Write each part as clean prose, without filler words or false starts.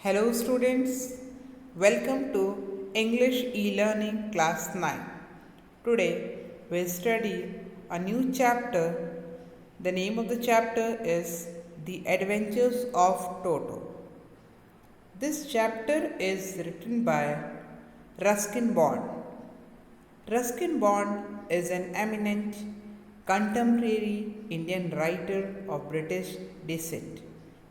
Hello students, welcome to English e-learning class 9. Today we'll study a new chapter. The name of the chapter is The Adventures of Toto. This chapter is written by Ruskin Bond. Ruskin Bond is an eminent contemporary Indian writer of British descent.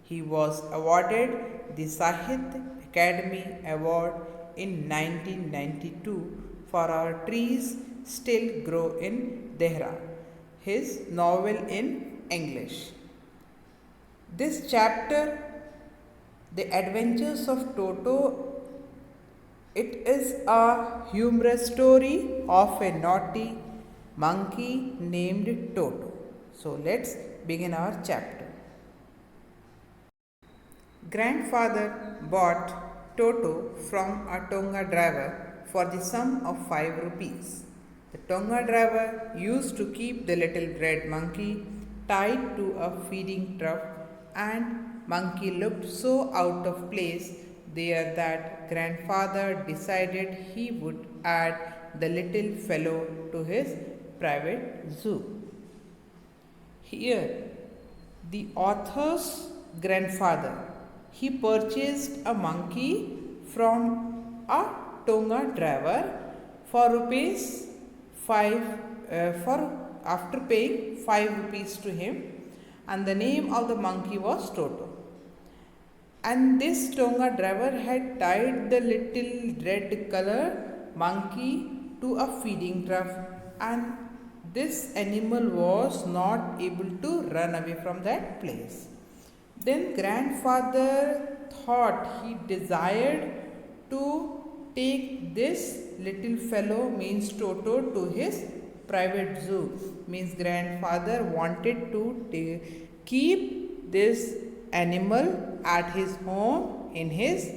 He was awarded the Sahitya Academy Award in 1992 for Our Trees Still Grow in Dehra, his novel in English. This chapter, The Adventures of Toto, it is a humorous story of a naughty monkey named Toto. So let's begin our chapter. Grandfather bought Toto from a Tonga driver for the sum of 5 rupees. The Tonga driver used to keep the little red monkey tied to a feeding trough, and monkey looked so out of place there that grandfather decided he would add the little fellow to his private zoo. Here, the author's grandfather, he purchased a monkey from a Tonga driver for rupees 5 for after paying 5 rupees to him, and the name of the monkey was Toto. And this Tonga driver had tied the little red color monkey to a feeding trough, and this animal was not able to run away from that place. Then grandfather thought he desired to take this little fellow, means Toto, to his private zoo. Means grandfather wanted to keep this animal at his home in his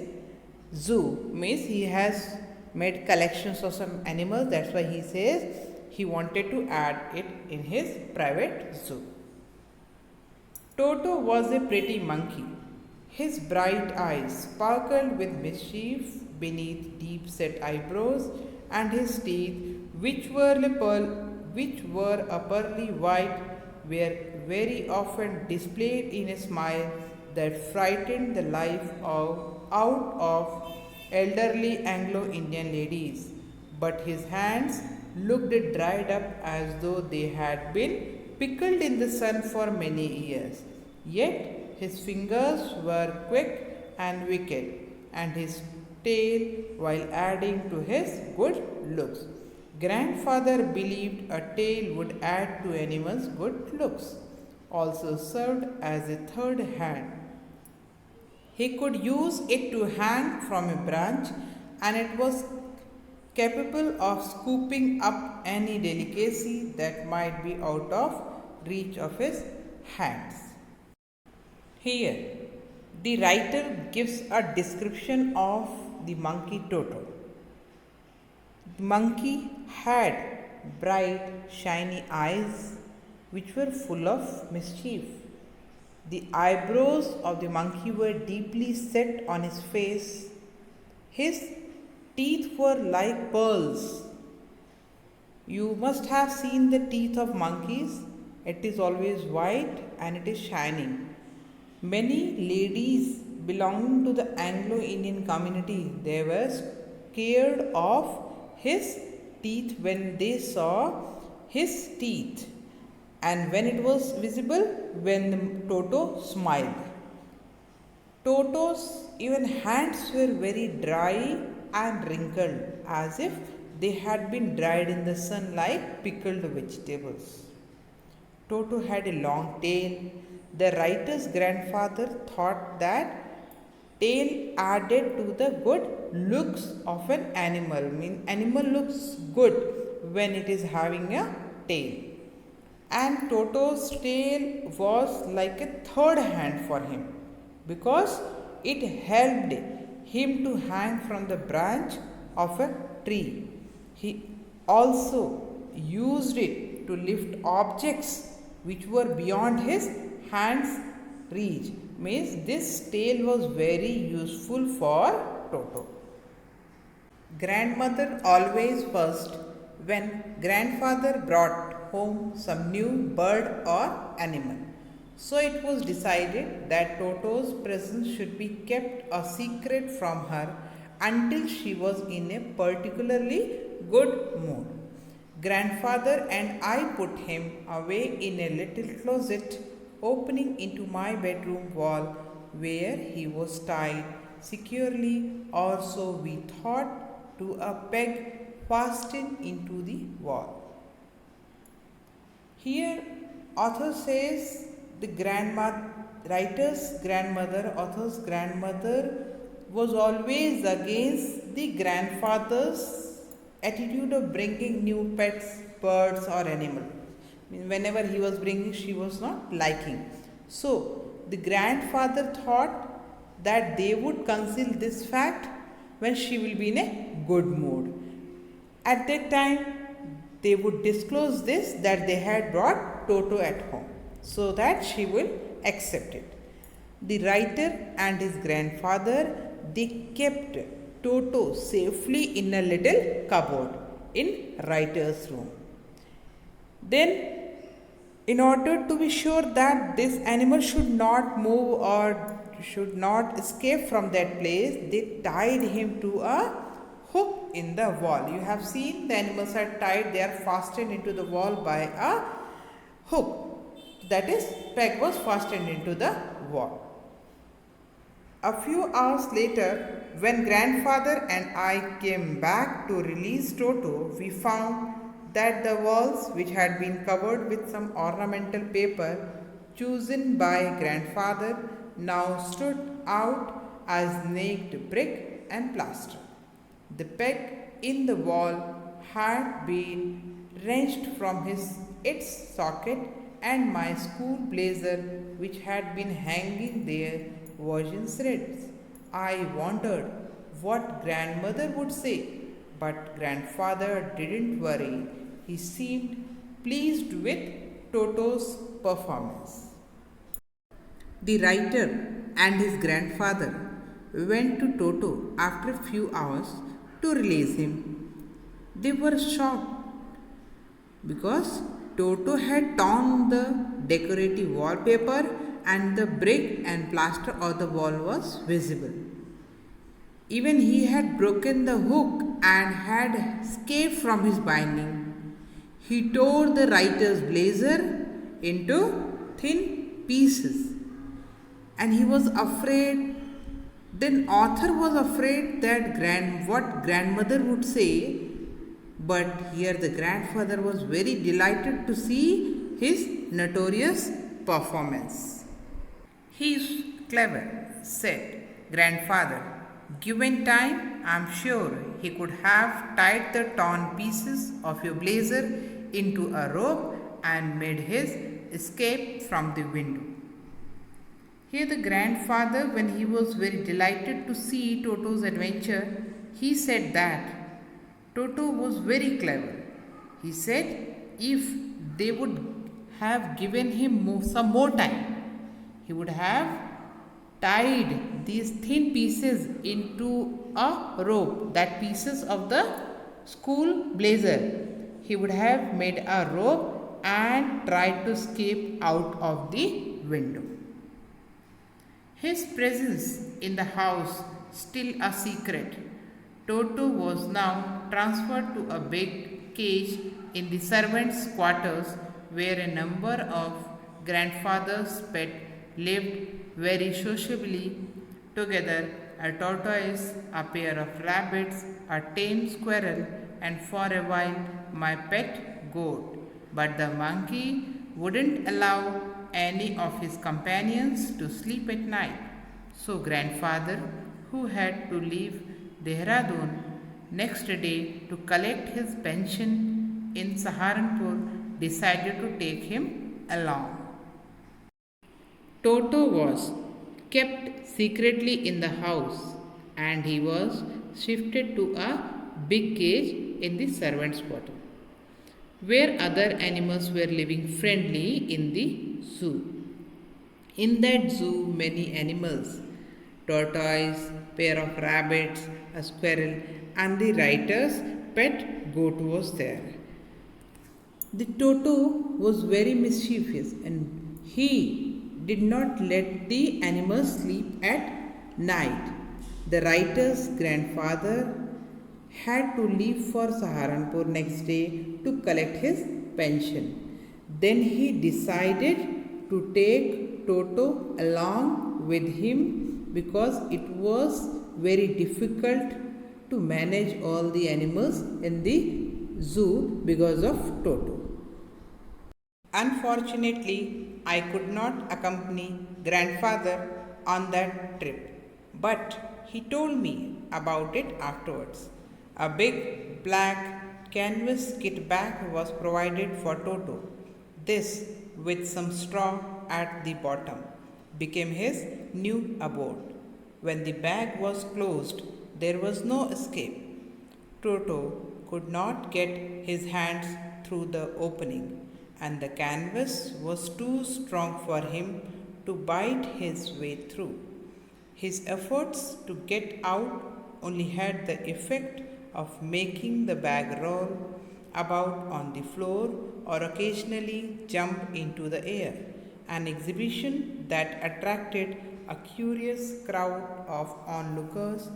zoo. Means he has made collections of some animals. That's why he says he wanted to add it in his private zoo. Toto was a pretty monkey. His bright eyes sparkled with mischief beneath deep-set eyebrows, and his teeth, which were a pearly white, were very often displayed in a smile that frightened the life out of elderly Anglo-Indian ladies. But his hands looked dried up as though they had been pickled in the sun for many years. Yet his fingers were quick and wicked, and his tail, while adding to his good looks. Grandfather believed a tail would add to animals' good looks, also served as a third hand. He could use it to hang from a branch, and it was capable of scooping up any delicacy that might be out of reach of his hands. Here, the writer gives a description of the monkey Toto. The monkey had bright, shiny eyes which were full of mischief. The eyebrows of the monkey were deeply set on his face. His teeth were like pearls. You must have seen the teeth of monkeys. It is always white and it is shining. Many ladies belonging to the Anglo-Indian community, they were scared of his teeth when they saw his teeth, and when it was visible when Toto smiled. Toto's even hands were very dry and wrinkled, as if they had been dried in the sun like pickled vegetables. Toto had a long tail. The writer's grandfather thought that tail added to the good looks of an animal. Animal looks good when it is having a tail. And Toto's tail was like a third hand for him, because it helped him to hang from the branch of a tree. He also used it to lift objects which were beyond his hand's reach, Means this tale was very useful for Toto. Grandmother always first when grandfather brought home some new bird or animal. So it was decided that Toto's presence should be kept a secret from her until she was in a particularly good mood. Grandfather and I put him away in a little closet opening into my bedroom wall where he was tied securely, or so we thought, to a peg fastened into the wall. Here, author says the author's grandmother was always against the grandfather's attitude of bringing new pets, birds, or animals. Whenever he was bringing, she was not liking. So, the grandfather thought that they would conceal this fact when she will be in a good mood. At that time, they would disclose this that they had brought Toto at home so that she will accept it. The writer and his grandfather, they kept Toto safely in a little cupboard in writer's room. Then, in order to be sure that this animal should not move or should not escape from that place, they tied him to a hook in the wall. You have seen the animals are tied, they are fastened into the wall by a hook. That is, peg was fastened into the wall. A few hours later, when grandfather and I came back to release Toto, we found that the walls, which had been covered with some ornamental paper chosen by grandfather, now stood out as naked brick and plaster. The peg in the wall had been wrenched from its socket, and my school blazer, which had been hanging there, was in shreds. I wondered what grandmother would say, but grandfather didn't worry. He seemed pleased with Toto's performance. The writer and his grandfather went to Toto after a few hours to release him. They were shocked because Toto had torn the decorative wallpaper and the brick and plaster of the wall was visible. Even he had broken the hook and had escaped from his binding. He tore the writer's blazer into thin pieces, and he was afraid. Then author was afraid that what grandmother would say, but here the grandfather was very delighted to see his notorious performance. He is clever, said grandfather. Given time, I am sure he could have tied the torn pieces of your blazer into a rope and made his escape from the window. Here the grandfather, when he was very delighted to see Toto's adventure, he said that Toto was very clever. He said if they would have given him some more time, he would have tied these thin pieces into a rope, that pieces of the school blazer. He would have made a rope and tried to escape out of the window. His presence in the house still a secret, Toto was now transferred to a big cage in the servants' quarters where a number of grandfather's pets lived very sociably together, a tortoise, a pair of rabbits, a tame squirrel, and for a while my pet goat. But the monkey wouldn't allow any of his companions to sleep at night. So grandfather, who had to leave Dehradun next day to collect his pension in Saharanpur, decided to take him along. Toto was kept secretly in the house and he was shifted to a big cage in the servants' quarter, where other animals were living friendly in the zoo. In that zoo, many animals, tortoise, pair of rabbits, a squirrel, and the writer's pet goat was there. The Toto was very mischievous and he did not let the animals sleep at night. The writer's grandfather had to leave for Saharanpur next day to collect his pension. Then he decided to take Toto along with him because it was very difficult to manage all the animals in the zoo because of Toto. Unfortunately, I could not accompany grandfather on that trip, but he told me about it afterwards. A big black canvas kit bag was provided for Toto. This, with some straw at the bottom, became his new abode. When the bag was closed, there was no escape. Toto could not get his hands through the opening, and the canvas was too strong for him to bite his way through. His efforts to get out only had the effect of making the bag roll about on the floor or occasionally jump into the air, an exhibition that attracted a curious crowd of onlookers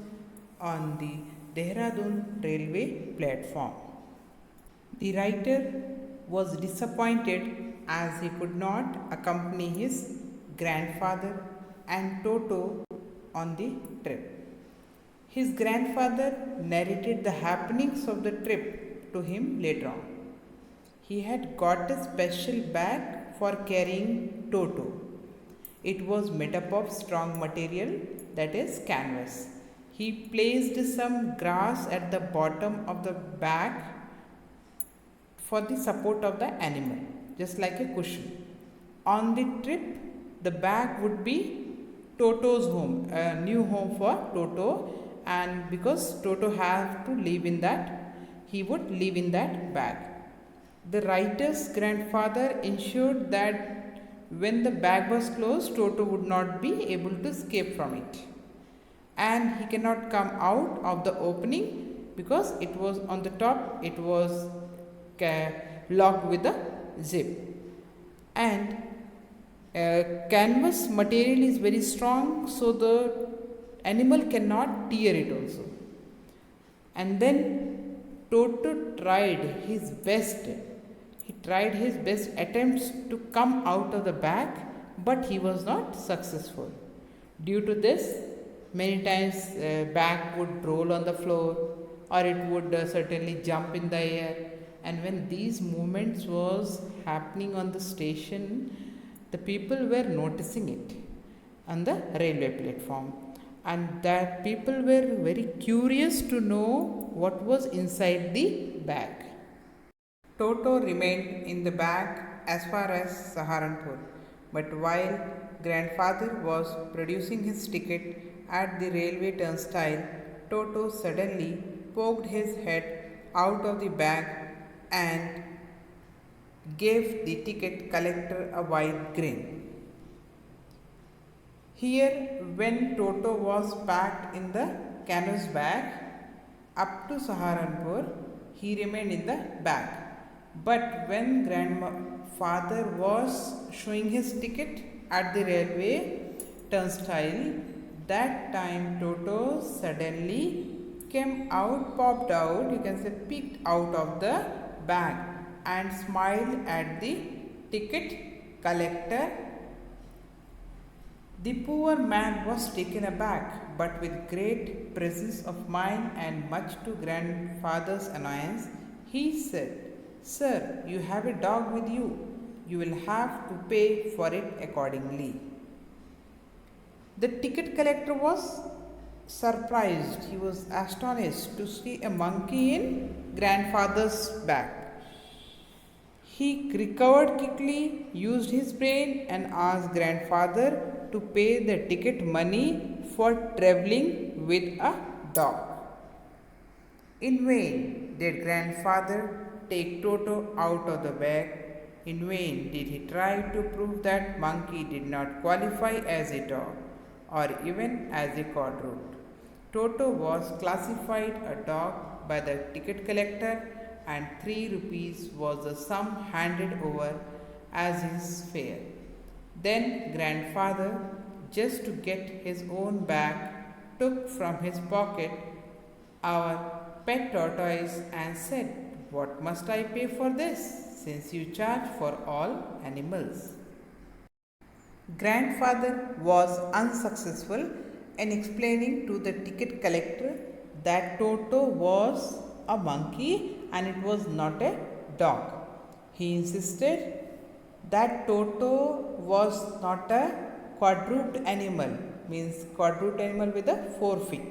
on the Dehradun railway platform. The writer was disappointed as he could not accompany his grandfather and Toto on the trip. His grandfather narrated the happenings of the trip to him later on. He had got a special bag for carrying Toto. It was made up of strong material, that is canvas. He placed some grass at the bottom of the bag for the support of the animal, just like a cushion. On the trip, the bag would be Toto's home, a new home for Toto, and because Toto had to live in that, he would live in that bag. The writer's grandfather ensured that when the bag was closed, Toto would not be able to escape from it. And he cannot come out of the opening because it was on the top, it was locked with a zip. And canvas material is very strong, so the animal cannot tear it also. And then Toto tried his best. He tried his best attempts to come out of the bag, but he was not successful. Due to this, many times bag would roll on the floor or it would certainly jump in the air. And when these movements was happening on the station, the people were noticing it on the railway platform, and that people were very curious to know what was inside the bag. Toto remained in the bag as far as Saharanpur, but while grandfather was producing his ticket at the railway turnstile, Toto suddenly poked his head out of the bag and gave the ticket collector a wide grin. Here, when Toto was packed in the canvas bag up to Saharanpur, he remained in the bag. But when grandfather was showing his ticket at the railway turnstile, that time Toto suddenly came out, popped out, you can say peeked out of the bag and smiled at the ticket collector. The poor man was taken aback, but with great presence of mind and much to grandfather's annoyance, he said, "Sir, you have a dog with you. You will have to pay for it accordingly." The ticket collector was surprised. He was astonished to see a monkey in grandfather's bag. He recovered quickly, used his brain, and asked grandfather to pay the ticket money for travelling with a dog. In vain did grandfather take Toto out of the bag. In vain did he try to prove that Monkey did not qualify as a dog or even as a quadruped. Toto was classified a dog by the ticket collector, and 3 rupees was the sum handed over as his fare. Then grandfather, just to get his own back, took from his pocket our pet tortoise and said, "What must I pay for this, since you charge for all animals?" Grandfather was unsuccessful in explaining to the ticket collector that Toto was a monkey and it was not a dog. He insisted that Toto was not a quadruped animal, means quadruped animal with a 4 feet.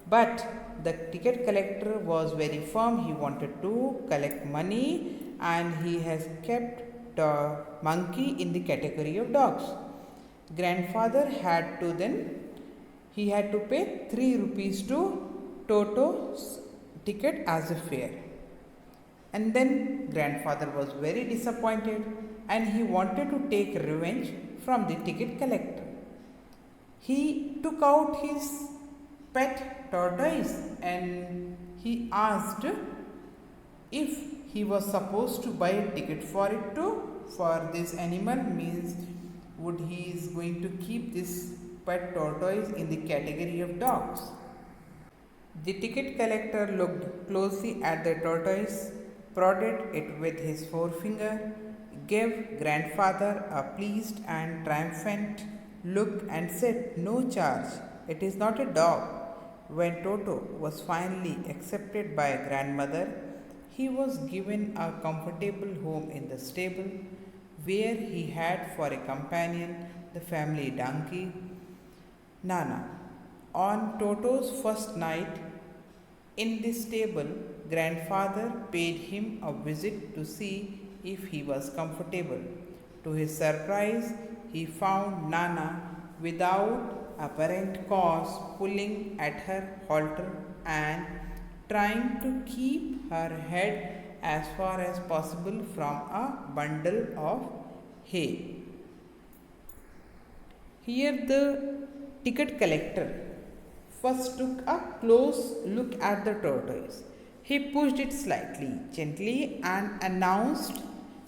But the ticket collector was very firm. He wanted to collect money and he has kept the monkey in the category of dogs. Grandfather had to pay 3 rupees to Toto's ticket as a fare. And then grandfather was very disappointed and he wanted to take revenge from the ticket collector. He took out his pet tortoise and he asked if he was supposed to buy a ticket for it too, for this animal, means would he is going to keep this pet tortoise in the category of dogs. The ticket collector looked closely at the tortoise, prodded it with his forefinger, gave grandfather a pleased and triumphant look and said, "No charge, it is not a dog." When Toto was finally accepted by grandmother, he was given a comfortable home in the stable, where he had for a companion the family donkey, Nana. On Toto's first night in the stable, grandfather paid him a visit to see if he was comfortable. To his surprise, he found Nana without apparent cause pulling at her halter and trying to keep her head as far as possible from a bundle of hay. Here the ticket collector first took a close look at the tortoise. He pushed it slightly, gently, and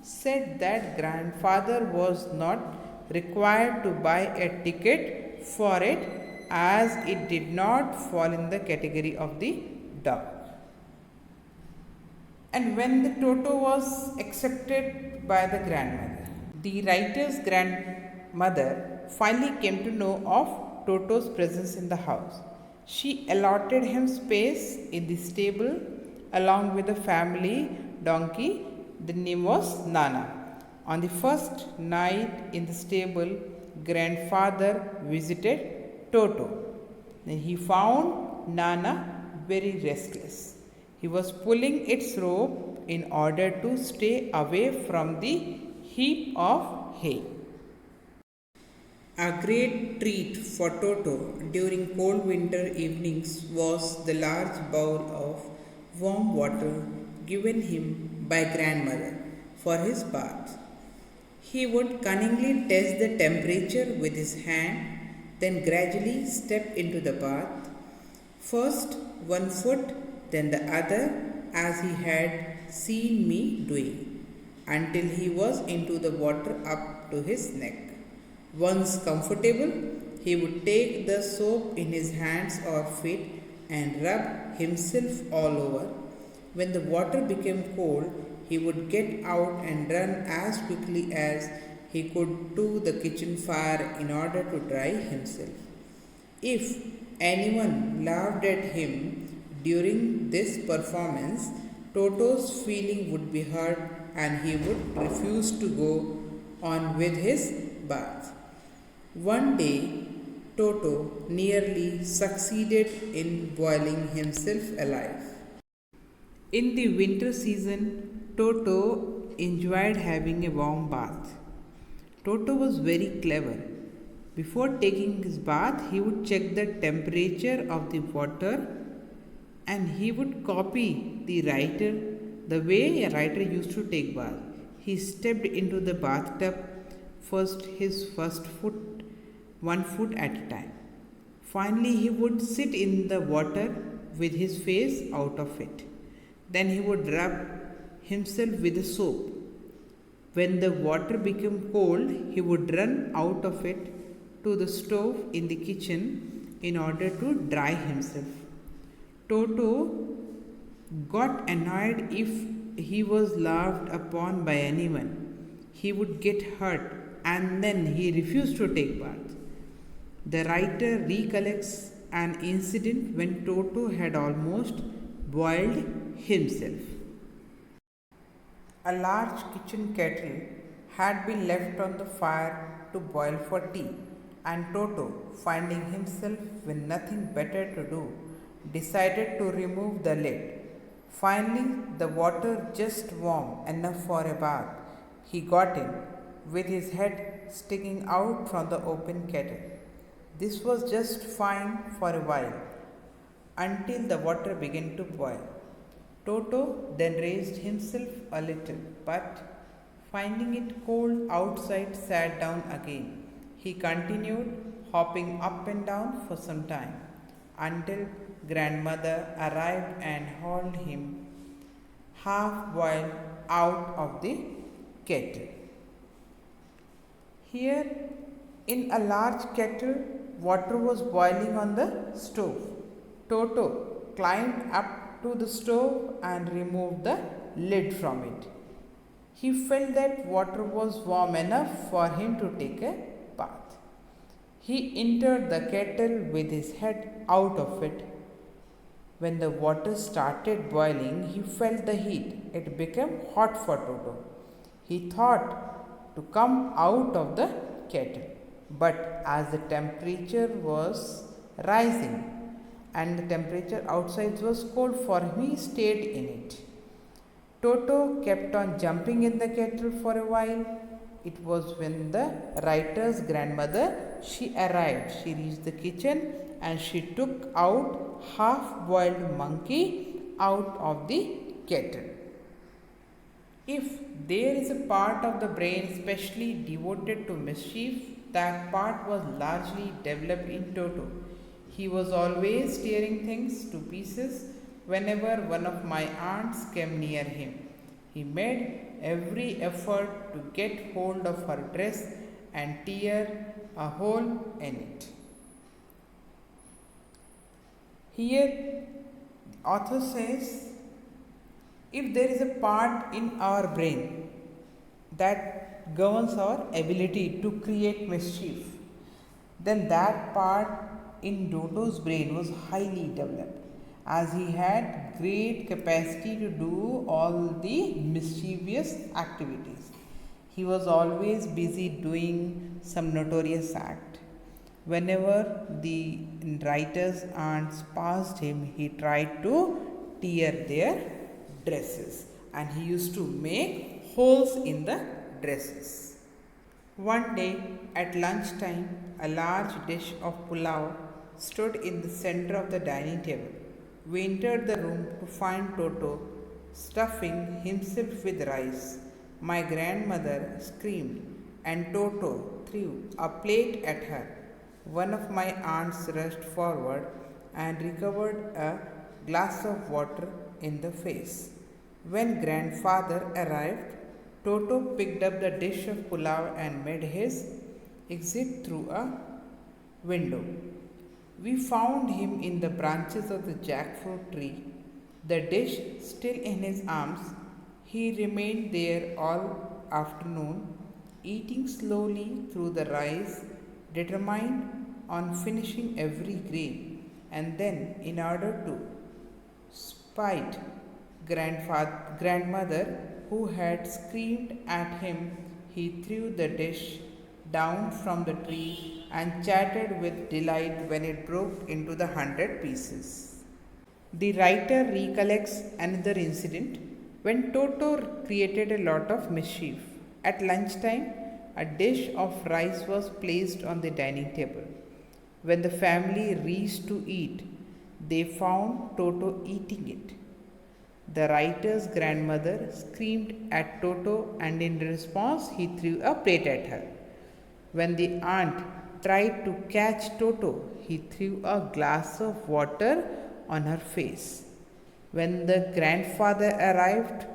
said that grandfather was not required to buy a ticket for it, as it did not fall in the category of the dog. And when the Toto was accepted by the grandmother, the writer's grandmother finally came to know of Toto's presence in the house. She allotted him space in the stable along with the family donkey. The name was Nana. On the first night in the stable, grandfather visited Toto. Then he found Nana very restless. He was pulling its rope in order to stay away from the heap of hay. A great treat for Toto during cold winter evenings was the large bowl of warm water given him by grandmother for his bath. He would cunningly test the temperature with his hand, then gradually step into the bath, first one foot, then the other, as he had seen me doing, until he was into the water up to his neck. Once comfortable, he would take the soap in his hands or feet and rub himself all over. When the water became cold, he would get out and run as quickly as he could to the kitchen fire in order to dry himself. If anyone laughed at him during this performance, Toto's feeling would be hurt and he would refuse to go on with his bath. One day, Toto nearly succeeded in boiling himself alive. In the winter season, Toto enjoyed having a warm bath. Toto was very clever. Before taking his bath, he would check the temperature of the water and he would copy the way a writer used to take bath. He stepped into the bathtub, first foot, one foot at a time. Finally, he would sit in the water with his face out of it. Then he would rub himself with a soap. When the water became cold, he would run out of it to the stove in the kitchen in order to dry himself. Toto got annoyed if he was laughed upon by anyone. He would get hurt and then he refused to take bath. The writer recollects an incident when Toto had almost boiled himself. A large kitchen kettle had been left on the fire to boil for tea, and Toto, finding himself with nothing better to do, decided to remove the lid. Finally, the water just warm enough for a bath. He got in, with his head sticking out from the open kettle. This was just fine for a while, until the water began to boil. Toto then raised himself a little, but finding it cold outside, sat down again. He continued hopping up and down for some time, until grandmother arrived and hauled him half boiled out of the kettle. Here, in a large kettle, water was boiling on the stove. Toto climbed up to the stove and removed the lid from it. He felt that water was warm enough for him to take a bath. He entered the kettle with his head out of it. When the water started boiling, he felt the heat. It became hot for Toto. He thought to come out of the kettle, but as the temperature was rising and the temperature outside was cold for him, he stayed in it. Toto kept on jumping in the kettle for a while. It was when the writer's grandmother, she arrived. She reached the kitchen and she took out half-boiled monkey out of the kettle. If there is a part of the brain specially devoted to mischief, that part was largely developed in Toto. He was always tearing things to pieces whenever one of my aunts came near him. He made every effort to get hold of her dress and tear a hole in it. Here, the author says, if there is a part in our brain that governs our ability to create mischief, then that part in Toto's brain was highly developed, as he had great capacity to do all the mischievous activities. He was always busy doing some notorious act. Whenever the writer's aunts passed him, he tried to tear their dresses, and he used to make holes in the dresses. One day at lunchtime, a large dish of pulao stood in the center of the dining table. We entered the room to find Toto stuffing himself with rice. My grandmother screamed, and Toto threw a plate at her. One of my aunts rushed forward and recovered a glass of water in the face. When grandfather arrived, Toto picked up the dish of pulao and made his exit through a window. We found him in the branches of the jackfruit tree, the dish still in his arms. He remained there all afternoon, eating slowly through the rice, determined on finishing every grain, and then, in order to spite grandmother, who had screamed at him, he threw the dish down from the tree and chattered with delight when it broke into the 100 pieces. The writer recollects another incident when Toto created a lot of mischief. At lunchtime, a dish of rice was placed on the dining table. When the family reached to eat, they found Toto eating it. The writer's grandmother screamed at Toto, and in response, he threw a plate at her. When the aunt tried to catch Toto, he threw a glass of water on her face. When the grandfather arrived,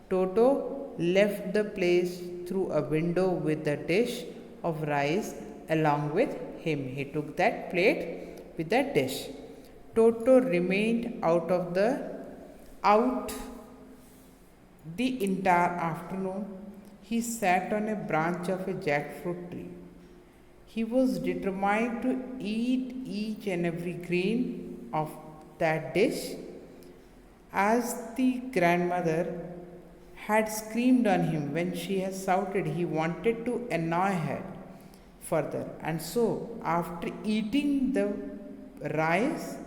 Toto left the place through a window with a dish of rice along with him. He took that plate with that dish. Toto remained out the entire afternoon. He sat on a branch of a jackfruit tree. He was determined to eat each and every grain of that dish. As the grandmother had screamed on him when she had shouted, he wanted to annoy her further. And so, after eating the rice,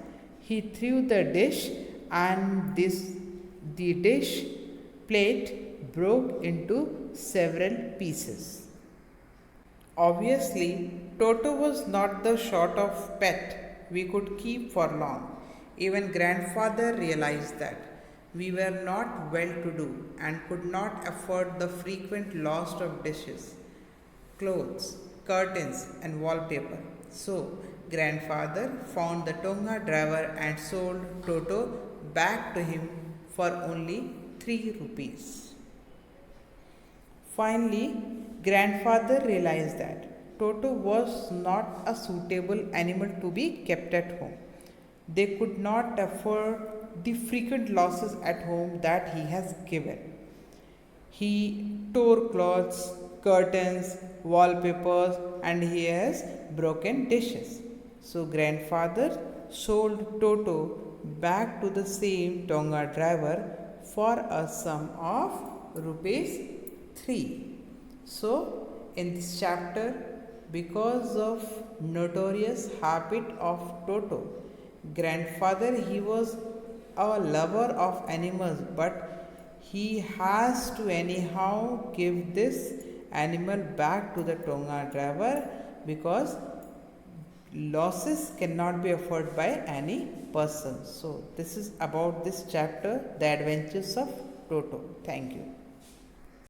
he threw the dish, and the dish plate broke into several pieces. Obviously, Toto was not the sort of pet we could keep for long. Even grandfather realized that we were not well to do and could not afford the frequent loss of dishes, clothes, curtains, and wallpaper. So, grandfather found the Tonga driver and sold Toto back to him for only 3 rupees. Finally, grandfather realized that Toto was not a suitable animal to be kept at home. They could not afford the frequent losses at home that he has given. He tore clothes, curtains, wallpapers, and he has broken dishes. So, grandfather sold Toto back to the same Tonga driver for a sum of rupees 3. So, in this chapter, because of notorious habit of Toto, grandfather, he was a lover of animals, but he has to anyhow give this animal back to the Tonga driver because losses cannot be afforded by any person. So this is about this chapter, The Adventures of Toto. Thank you.